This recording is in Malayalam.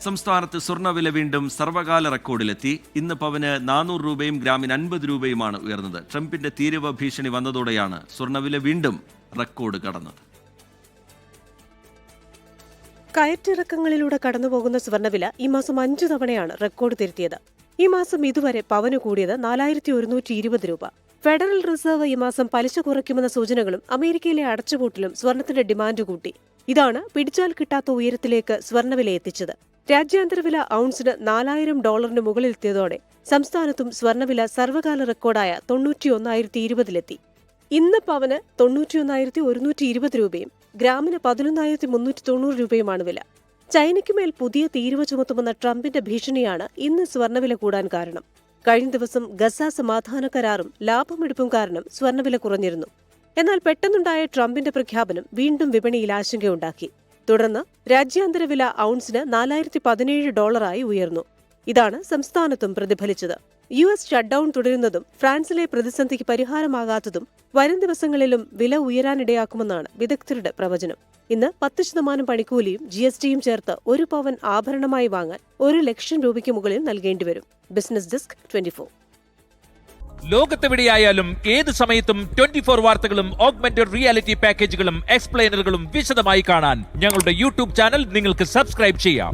സംസ്ഥാനത്ത് സ്വർണ്ണവില വീണ്ടും സർവകാല റെക്കോർഡിലെത്തി. ഇന്ന് പവന് 400 രൂപയും ഗ്രാമിന് 50 രൂപയുമാണ് ഉയർന്നത്. ട്രംപിന്റെ തീരുവ ഭീഷണി വന്നതോടെയാണ് സ്വർണ്ണവില വീണ്ടും റെക്കോർഡ് കടന്നത്. കയറ്റിറക്കങ്ങളിലൂടെ കടന്നുപോകുന്ന സ്വർണ്ണവില ഈ മാസം 5 തവണയാണ് റെക്കോർഡ് തിരുത്തിയത്. ഈ മാസം ഇതുവരെ പവന് കൂടിയത് 4120 രൂപ. ഫെഡറൽ റിസർവ് ഈ മാസം പലിശ കുറയ്ക്കുമെന്ന സൂചനകളും അമേരിക്കയിലെ അടച്ചുപൂട്ടലും സ്വർണത്തിന്റെ ഡിമാൻഡ് കൂട്ടി. ഇതാണ് പിടിച്ചാൽ കിട്ടാത്ത ഉയരത്തിലേക്ക് സ്വർണ്ണവില എത്തിച്ചത്. രാജ്യാന്തര വില ഔൺസിന് $4000 മുകളിലെത്തിയതോടെ സംസ്ഥാനത്തും സ്വർണ്ണവില സർവകാല റെക്കോർഡായ 91,020 ഇന്ന് പവന് 91,120 രൂപയും ഗ്രാമിന് 11,390 രൂപയുമാണ് വില. ചൈനയ്ക്കുമേൽ പുതിയ തീരുവ ചുമത്തുമെന്ന ട്രംപിന്റെ ഭീഷണിയാണ് ഇന്ന് സ്വർണ്ണവില കൂടാൻ കാരണം. കഴിഞ്ഞ ദിവസം ഗസ സമാധാന കരാറും ലാഭമെടുപ്പും കാരണം സ്വർണ്ണവില കുറഞ്ഞിരുന്നു. എന്നാൽ പെട്ടെന്നുണ്ടായ ട്രംപിന്റെ പ്രഖ്യാപനം വീണ്ടും വിപണിയിൽ ആശങ്കയുണ്ടാക്കി. തുടർന്ന് രാജ്യാന്തര വില ഔൺസിന് $417 ഉയർന്നു. ഇതാണ് സംസ്ഥാനത്തും പ്രതിഫലിച്ചത്. US ഷട്ട്ഡൌൺ തുടരുന്നതും ഫ്രാൻസിലെ പ്രതിസന്ധിക്ക് പരിഹാരമാകാത്തതും വരും ദിവസങ്ങളിലും വില ഉയരാനിടയാക്കുമെന്നാണ് വിദഗ്ധരുടെ പ്രവചനം. ഇന്ന് 10% പണിക്കൂലിയും GSTയും ചേർത്ത് 1 പവൻ ആഭരണമായി വാങ്ങാൻ 1 ലക്ഷം രൂപയ്ക്ക് മുകളിൽ നൽകേണ്ടിവരും. Business desk 24. ലോകത്തെവിടെയായാലും ഏത് സമയത്തും 24 വാർത്തകളും ഓഗ്മെന്റഡ് റിയാലിറ്റി പാക്കേജുകളും എക്സ്പ്ലെയിനറുകളും വിശദമായി കാണാൻ ഞങ്ങളുടെ YouTube ചാനൽ നിങ്ങൾക്ക് സബ്സ്ക്രൈബ് ചെയ്യാം.